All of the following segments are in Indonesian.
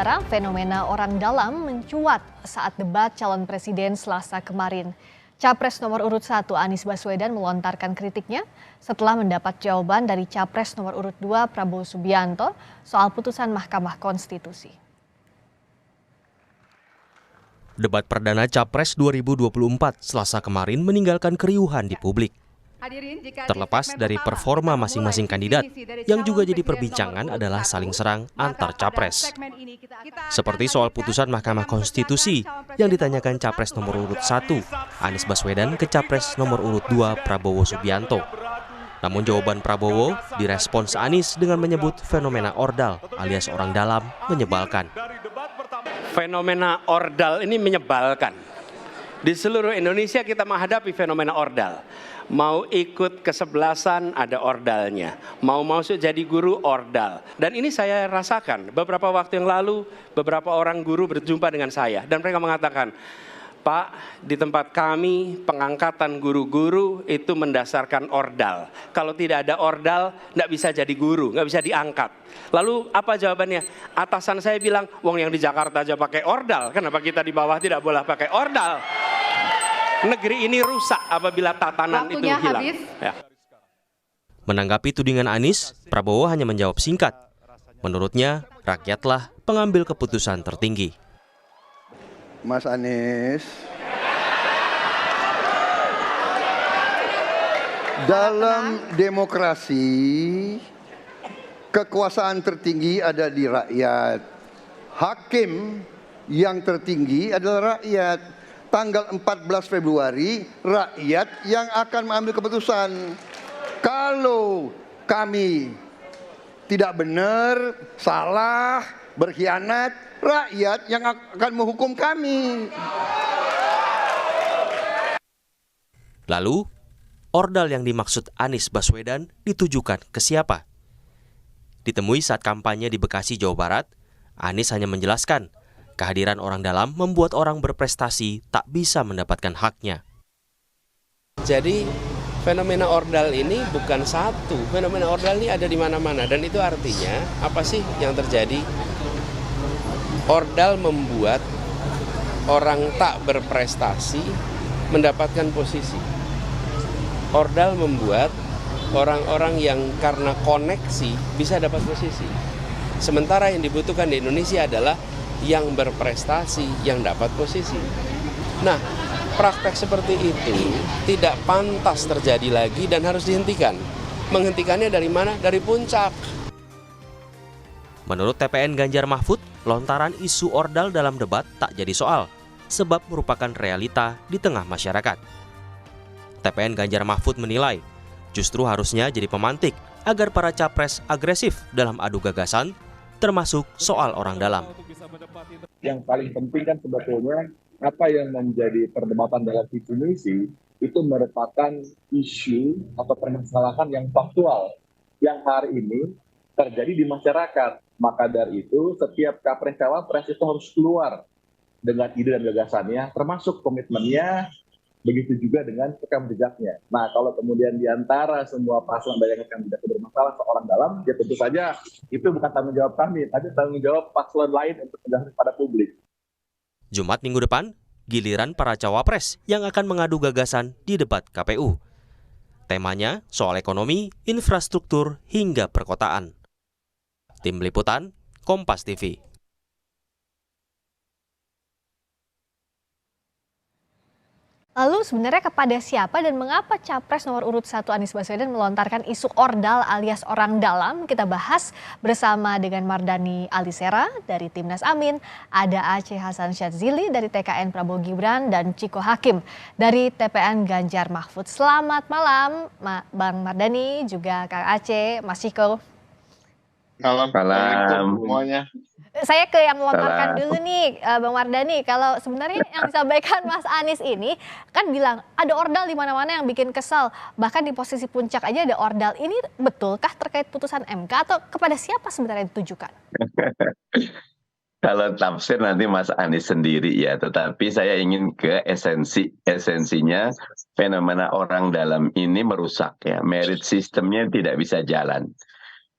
Sekarang fenomena orang dalam mencuat saat debat calon presiden Selasa kemarin. Capres nomor urut 1 Anies Baswedan melontarkan kritiknya setelah mendapat jawaban dari Capres nomor urut 2 Prabowo Subianto soal putusan Mahkamah Konstitusi. Debat perdana Capres 2024 Selasa kemarin meninggalkan keriuhan di publik. Terlepas dari performa masing-masing kandidat, yang juga jadi perbincangan adalah saling serang antar capres. Seperti soal putusan Mahkamah Konstitusi yang ditanyakan Capres nomor urut 1 Anies Baswedan ke Capres nomor urut 2 Prabowo Subianto. Namun jawaban Prabowo direspons Anies dengan menyebut fenomena ordal alias orang dalam menyebalkan. Fenomena ordal ini menyebalkan. Di seluruh Indonesia kita menghadapi fenomena ordal. Mau ikut kesebelasan ada ordalnya. Mau masuk jadi guru ordal. Dan ini saya rasakan. Beberapa waktu yang lalu beberapa orang guru berjumpa dengan saya. Dan mereka mengatakan, Pak, di tempat kami pengangkatan guru-guru itu mendasarkan ordal. Kalau tidak ada ordal, nggak bisa jadi guru, nggak bisa diangkat. Lalu apa jawabannya? Atasan saya bilang, wong yang di Jakarta aja pakai ordal, kenapa kita di bawah tidak boleh pakai ordal? Negeri ini rusak apabila tatanan itu hilang. Ya. Menanggapi tudingan Anies, Prabowo hanya menjawab singkat. Menurutnya, rakyatlah pengambil keputusan tertinggi. Mas Anies, dalam demokrasi, kekuasaan tertinggi ada di rakyat. Hakim yang tertinggi adalah rakyat. Tanggal 14 Februari, rakyat yang akan mengambil keputusan. Kalau kami tidak benar, salah, berkhianat, rakyat yang akan menghukum kami. Lalu, ordal yang dimaksud Anies Baswedan ditujukan ke siapa? Ditemui saat kampanye di Bekasi, Jawa Barat, Anies hanya menjelaskan kehadiran orang dalam membuat orang berprestasi tak bisa mendapatkan haknya. Jadi fenomena ordal ini bukan satu. Fenomena ordal ini ada di mana-mana. Dan itu artinya apa sih yang terjadi? Ordal membuat orang tak berprestasi mendapatkan posisi. Ordal membuat orang-orang yang karena koneksi bisa dapat posisi. Sementara yang dibutuhkan di Indonesia adalah yang berprestasi, yang dapat posisi. Nah, praktek seperti itu tidak pantas terjadi lagi dan harus dihentikan. Menghentikannya dari mana? Dari puncak. Menurut TPN Ganjar Mahfud, lontaran isu ordal dalam debat tak jadi soal, sebab merupakan realita di tengah masyarakat. TPN Ganjar Mahfud menilai, justru harusnya jadi pemantik agar para capres agresif dalam adu gagasan, termasuk soal orang dalam. Yang paling penting kan sebetulnya apa yang menjadi perdebatan dalam visi misi itu merupakan isu atau permasalahan yang faktual yang hari ini terjadi di masyarakat. Maka dari itu setiap capres-cawapres itu harus keluar dengan ide dan gagasannya, termasuk komitmennya, begitu juga dengan rekam jejaknya. Nah, kalau kemudian diantara semua paslon banyak kandidat bermasalah seorang dalam, ya tentu saja itu bukan tanggung jawab kami, tapi tanggung jawab paslon lain untuk menjelaskan pada publik. Jumat minggu depan, giliran para cawapres yang akan mengadu gagasan di debat KPU. Temanya soal ekonomi, infrastruktur, hingga perkotaan. Tim Liputan, Kompas TV. Lalu sebenarnya kepada siapa dan mengapa Capres nomor urut 1 Anies Baswedan melontarkan isu ordal alias orang dalam? Kita bahas bersama dengan Mardani Alisera dari Timnas Amin, ada Aceh Hasan Syadzili dari TKN Prabowo Gibran, dan Ciko Hakim dari TPN Ganjar Mahfud. Selamat malam Bang Mardani, juga Kang Aceh, Mas Ciko. Malam semuanya. Saya ke yang melontarkan dulu nih, Bang Mardani. Kalau sebenarnya yang disampaikan Mas Anies ini kan bilang ada ordal di mana-mana yang bikin kesal. Bahkan di posisi puncak aja ada ordal. Ini betulkah terkait putusan MK atau kepada siapa sebenarnya ditujukan? Kalau tafsir nanti Mas Anies sendiri ya, tetapi saya ingin ke esensinya fenomena orang dalam ini merusak ya, merit sistemnya tidak bisa jalan.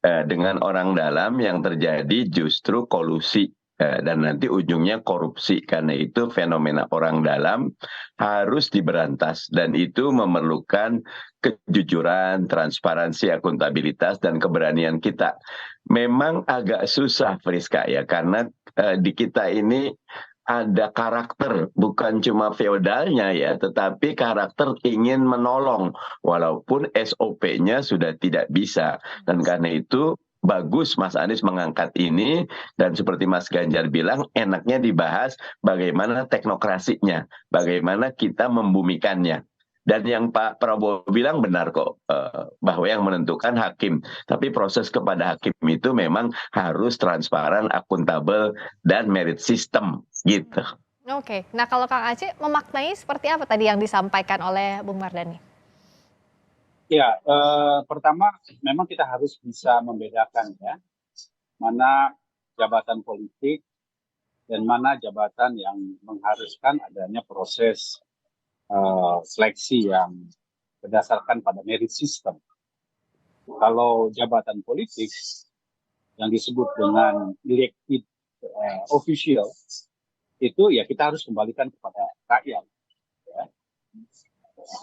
Dengan orang dalam yang terjadi justru kolusi dan nanti ujungnya korupsi. Karena itu fenomena orang dalam harus diberantas dan itu memerlukan kejujuran, transparansi, akuntabilitas dan keberanian kita. Memang agak susah Friska ya, karena di kita ini ada karakter, bukan cuma feodalnya ya, tetapi karakter ingin menolong walaupun SOP-nya sudah tidak bisa. Dan karena itu bagus Mas Anies mengangkat ini, dan seperti Mas Ganjar bilang, enaknya dibahas bagaimana teknokrasinya, bagaimana kita membumikannya. Dan yang Pak Prabowo bilang benar kok, bahwa yang menentukan hakim. Tapi proses kepada hakim itu memang harus transparan, akuntabel, dan merit system gitu. Oke, nah kalau Kang Aceh memaknai seperti apa tadi yang disampaikan oleh Bung Mardhani? Ya, pertama memang kita harus bisa membedakan ya, mana jabatan politik dan mana jabatan yang mengharuskan adanya proses seleksi yang berdasarkan pada merit system. Kalau jabatan politik yang disebut dengan elected official, itu ya kita harus kembalikan kepada rakyat. Ya.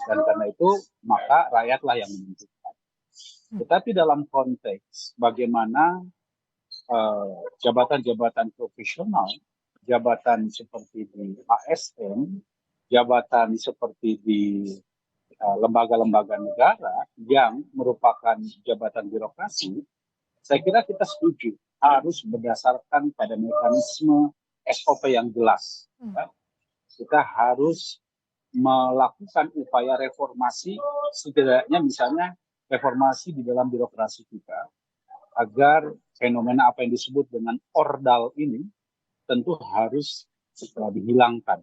Dan karena itu maka rakyatlah yang menentukan. Tetapi dalam konteks bagaimana jabatan-jabatan profesional, jabatan seperti di ASN, jabatan seperti di lembaga-lembaga negara yang merupakan jabatan birokrasi, saya kira kita setuju harus berdasarkan pada mekanisme SOP yang jelas. Ya. Kita harus melakukan upaya reformasi, setidaknya misalnya reformasi di dalam birokrasi kita, agar fenomena apa yang disebut dengan ordal ini tentu harus dihilangkan.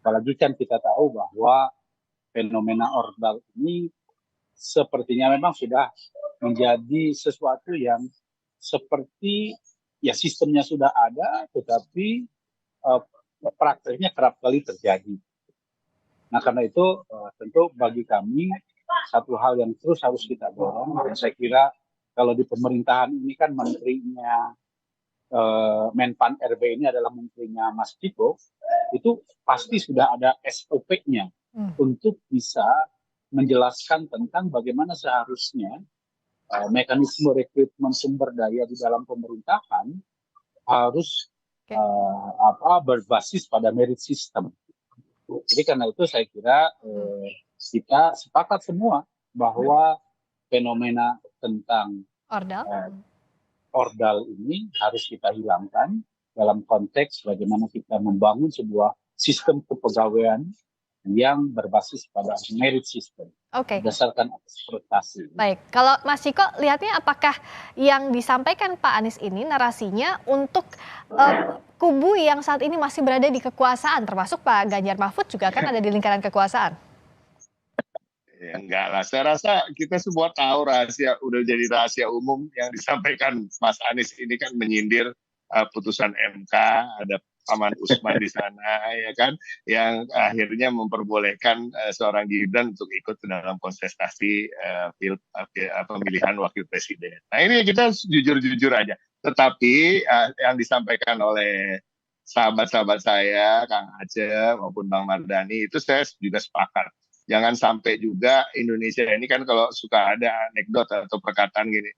Apalagi kan kita tahu bahwa fenomena ordal ini sepertinya memang sudah menjadi sesuatu yang seperti ya sistemnya sudah ada, tetapi prakteknya kerap kali terjadi. Nah karena itu tentu bagi kami satu hal yang terus harus kita dorong, dan saya kira kalau di pemerintahan ini kan menterinya Menpan RB ini adalah menterinya Mas Ciko, itu pasti sudah ada SOP-nya untuk bisa menjelaskan tentang bagaimana seharusnya mekanisme rekrutmen sumber daya di dalam pemerintahan harus berbasis pada merit system. Jadi karena itu saya kira kita sepakat semua bahwa fenomena tentang ordal ini harus kita hilangkan dalam konteks bagaimana kita membangun sebuah sistem kepegawaian yang berbasis pada merit system. Berdasarkan prestasi. Baik, kalau Mas Ciko lihatnya apakah yang disampaikan Pak Anies ini narasinya untuk kubu yang saat ini masih berada di kekuasaan, termasuk Pak Ganjar Mahfud juga kan ada di lingkaran kekuasaan? Ya, enggak lah, saya rasa kita semua tahu rahasia, udah jadi rahasia umum yang disampaikan Mas Anies ini kan menyindir putusan MK, ada Paman Usman di sana ya kan, yang akhirnya memperbolehkan seorang Gibran untuk ikut dalam kontestasi pemilihan wakil presiden. Nah ini kita jujur-jujur aja. Tetapi yang disampaikan oleh sahabat-sahabat saya, Kang Aceh maupun Bang Mardhani, itu saya juga sepakat. Jangan sampai juga Indonesia ini kan kalau suka ada anekdot atau perkataan gini,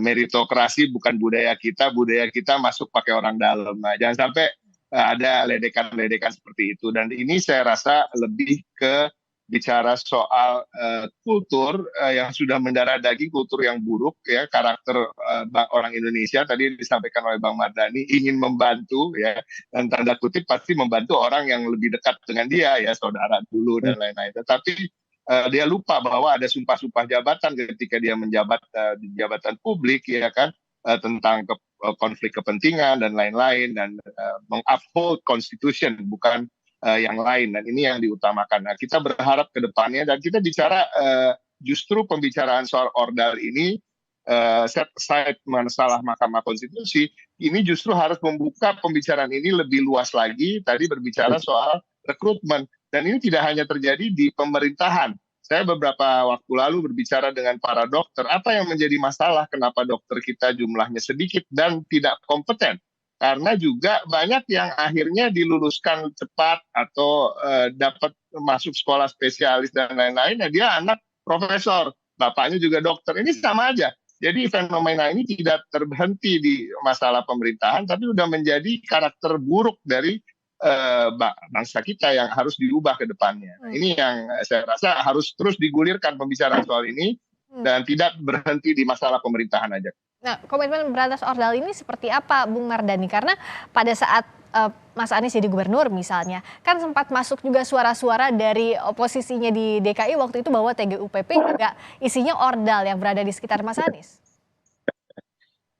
meritokrasi bukan budaya kita masuk pakai orang dalam. Nah, jangan sampai ada ledekan-ledekan seperti itu. Dan ini saya rasa lebih ke bicara soal kultur yang sudah mendarah daging, kultur yang buruk, ya, karakter orang Indonesia tadi disampaikan oleh Bang Mardhani ingin membantu, ya, dan tanda kutip pasti membantu orang yang lebih dekat dengan dia, ya, saudara dulu dan lain-lain. Tetapi dia lupa bahwa ada sumpah-sumpah jabatan ketika dia menjabat di jabatan publik, ya kan, tentang konflik kepentingan dan lain-lain, dan menguphold constitution bukan yang lain, dan ini yang diutamakan. Nah, kita berharap ke depannya, dan kita bicara justru pembicaraan soal ordal ini set aside masalah Mahkamah Konstitusi, ini justru harus membuka pembicaraan ini lebih luas lagi. Tadi berbicara soal rekrutmen, dan ini tidak hanya terjadi di pemerintahan. Saya beberapa waktu lalu berbicara dengan para dokter, apa yang menjadi masalah, kenapa dokter kita jumlahnya sedikit dan tidak kompeten. karena juga banyak yang akhirnya diluluskan cepat atau dapat masuk sekolah spesialis dan lain-lain, ya dia anak profesor, bapaknya juga dokter. Ini sama aja. Jadi fenomena ini tidak terhenti di masalah pemerintahan, tapi sudah menjadi karakter buruk dari bangsa kita yang harus diubah ke depannya. Ini yang saya rasa harus terus digulirkan pembicaraan soal ini dan tidak berhenti di masalah pemerintahan aja. Nah, komitmen berantas ordal ini seperti apa, Bung Mardhani? Karena pada saat Mas Anies jadi gubernur misalnya, kan sempat masuk juga suara-suara dari oposisinya di DKI waktu itu bahwa TGUPP juga isinya ordal yang berada di sekitar Mas Anies.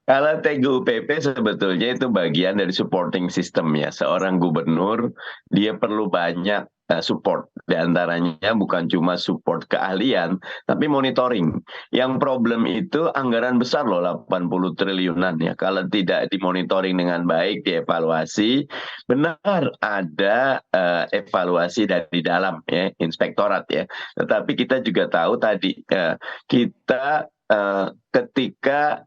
Kalau TGUPP sebetulnya itu bagian dari supporting system ya. Seorang gubernur dia perlu banyak support. Di antaranya bukan cuma support keahlian, tapi monitoring. Yang problem itu anggaran besar loh, 80 triliunan ya. Kalau tidak dimonitoring dengan baik, dievaluasi, benar ada evaluasi dari dalam ya, inspektorat ya. Tetapi kita juga tahu tadi kita ketika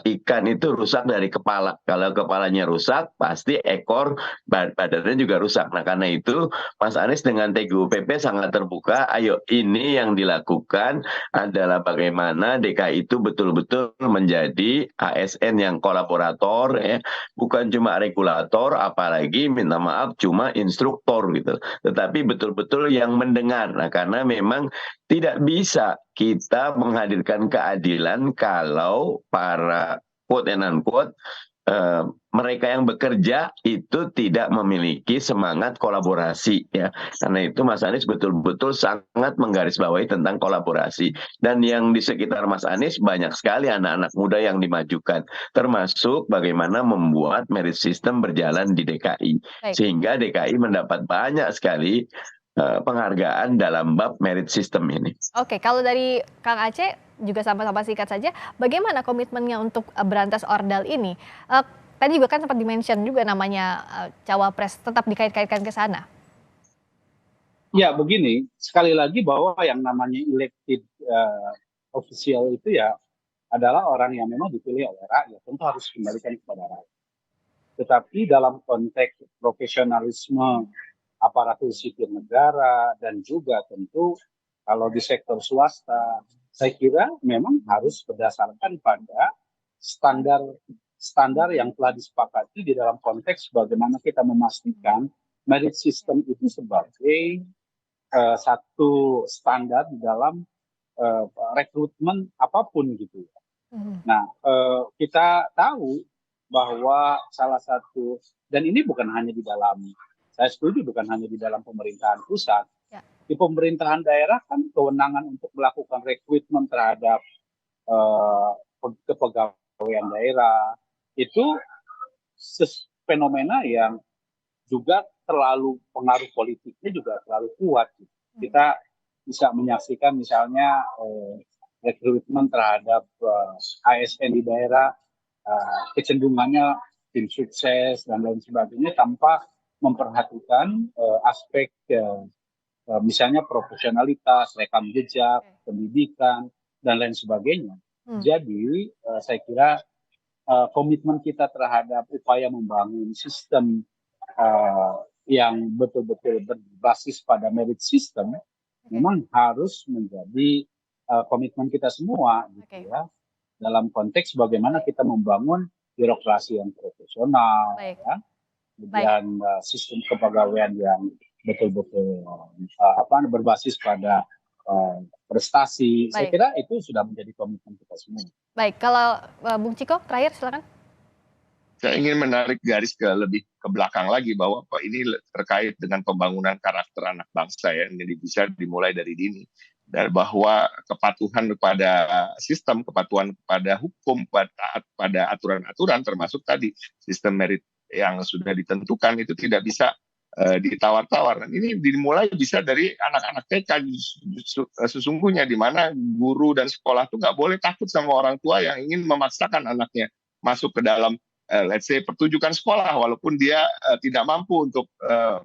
ikan itu rusak dari kepala. Kalau kepalanya rusak, pasti ekor badannya juga rusak. Nah, karena itu Mas Anies dengan TGUPP sangat terbuka. Ayo, ini yang dilakukan adalah bagaimana DKI itu betul-betul menjadi ASN yang kolaborator, ya, bukan cuma regulator, apalagi minta maaf cuma instruktor gitu. Tetapi betul-betul yang mendengar. Nah, karena memang tidak bisa kita menghadirkan keadilan kalau para quote and unquote mereka yang bekerja itu tidak memiliki semangat kolaborasi ya. Karena itu Mas Anies betul-betul sangat menggarisbawahi tentang kolaborasi. Dan yang di sekitar Mas Anies banyak sekali anak-anak muda yang dimajukan, termasuk bagaimana membuat merit system berjalan di DKI. Sehingga DKI mendapat banyak sekali penghargaan dalam bab merit system ini. Oke, kalau dari Kang Aceh juga sama-sama singkat saja, bagaimana komitmennya untuk berantas ordal ini? Tadi juga kan sempat di-mention juga namanya cawapres, tetap dikait-kaitkan ke sana. Ya begini, sekali lagi bahwa yang namanya elected official itu ya adalah orang yang memang dipilih oleh rakyat, tentu harus dikembalikan kepada rakyat. Tetapi dalam konteks profesionalisme aparatur sipil negara dan juga tentu kalau di sektor swasta, saya kira memang harus berdasarkan pada standar yang telah disepakati di dalam konteks bagaimana kita memastikan merit system itu sebagai satu standar di dalam rekrutmen apapun gitu. Nah, kita tahu bahwa salah satu, dan ini bukan hanya di dalam, saya setuju bukan hanya di dalam pemerintahan pusat, di pemerintahan daerah kan kewenangan untuk melakukan rekrutmen terhadap kepegawaian daerah itu fenomena yang juga terlalu pengaruh politiknya juga terlalu kuat. Kita bisa menyaksikan misalnya rekrutmen terhadap ASN di daerah, kecenderungannya tim sukses dan lain sebagainya tanpa memperhatikan aspek misalnya profesionalitas, rekam jejak, pendidikan, dan lain sebagainya. Jadi saya kira komitmen kita terhadap upaya membangun sistem yang betul-betul berbasis pada merit system memang harus menjadi komitmen kita semua, gitu ya. Dalam konteks bagaimana kita membangun birokrasi yang profesional, ya. Kemudian sistem kepegawaian yang betul-betul berbasis pada prestasi. Saya kira itu sudah menjadi komitmen kita semua. Baik, kalau Bung Ciko terakhir silakan. Saya ingin menarik garis lebih ke belakang lagi bahwa ini terkait dengan pembangunan karakter anak bangsa ya, yang bisa dimulai dari dini. Dan bahwa kepatuhan kepada sistem, kepatuhan kepada hukum, pada aturan-aturan termasuk tadi sistem merit yang sudah ditentukan itu tidak bisa ditawar-tawar. Ini dimulai bisa dari anak-anak TK sesungguhnya, di mana guru dan sekolah itu nggak boleh takut sama orang tua yang ingin memaksakan anaknya masuk ke dalam let's say pertunjukan sekolah walaupun dia tidak mampu untuk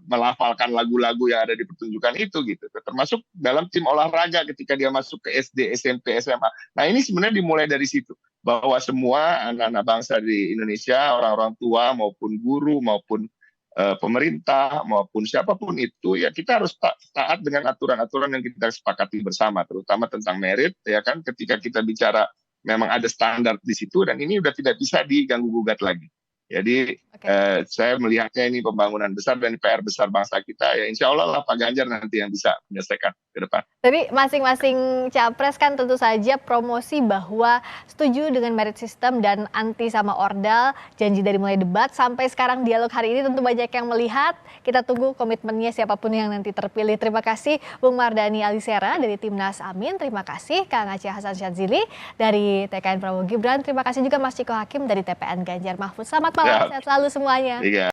melafalkan lagu-lagu yang ada di pertunjukan itu gitu. Termasuk dalam tim olahraga ketika dia masuk ke SD, SMP, SMA. Nah, ini sebenarnya dimulai dari situ. bahwa semua anak-anak bangsa di Indonesia, orang-orang tua maupun guru maupun pemerintah maupun siapapun itu, ya kita harus taat dengan aturan-aturan yang kita sepakati bersama, terutama tentang merit, ya kan, ketika kita bicara memang ada standar di situ dan ini udah tidak bisa diganggu gugat lagi. Jadi saya melihatnya ini pembangunan besar dan PR besar bangsa kita, ya insya Allah lah Pak Ganjar nanti yang bisa menyelesaikan ke depan. Tapi masing-masing capres kan tentu saja promosi bahwa setuju dengan merit system dan anti sama ordal, janji dari mulai debat sampai sekarang dialog hari ini tentu banyak yang melihat. Kita tunggu komitmennya siapapun yang nanti terpilih. Terima kasih Bung Mardhani Alisera dari Timnas Amin, terima kasih Kang Aceh Hasan Syadzili dari TKN Prabowo Gibran, terima kasih juga Mas Ciko Hakim dari TPN Ganjar Mahfud. Selamat malam, sehat selalu semuanya.